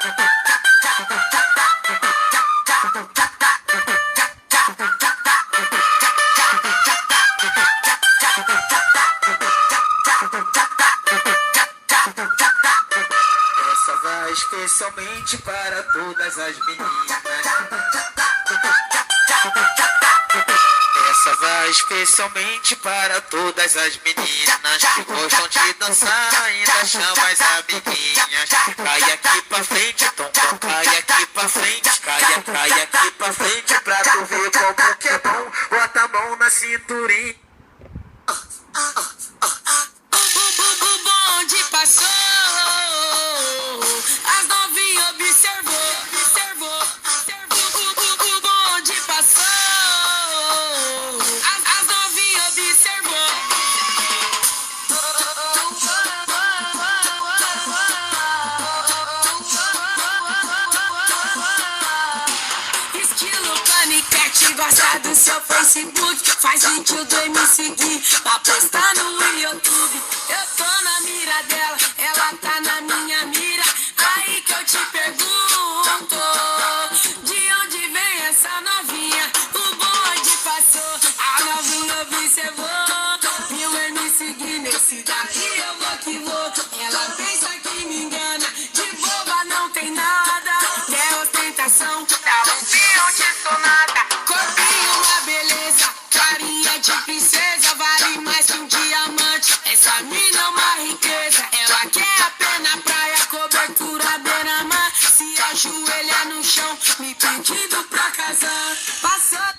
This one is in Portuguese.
Essa vai especialmente para todas as meninas. Essa vai especialmente para todas as meninas que gostam de dançar, ainda chama as amiguinhas. Cai aqui pra frente, tom, tom, cai aqui pra frente, cai aqui pra frente pra tu ver como que é bom. Bota a mão na cinturinha. O bonde passou, as novinhas observou. O bonde passou, as novinhas observou. Estilo paniquete, gosta do seu Facebook, faz vídeo do me seguir pra postar no YouTube. Eu tô na mira dela, ela tá na minha mira. Aí que eu te pergunto, de onde vem essa novinha? O bonde passou, a novinha observou. Viu eu me seguir nesse daqui, eu vou que vou. Ela pensa que me engana, de boba não tem nada. Quer ostentação, ela não viu de sonata. Corpinho uma beleza, carinha de princesa, vale mais que um diamante. Essa mina é uma riqueza, ela quer apenas praia, cobertura beira-mar. Se ajoelha no chão, me pedindo pra casar. Passou.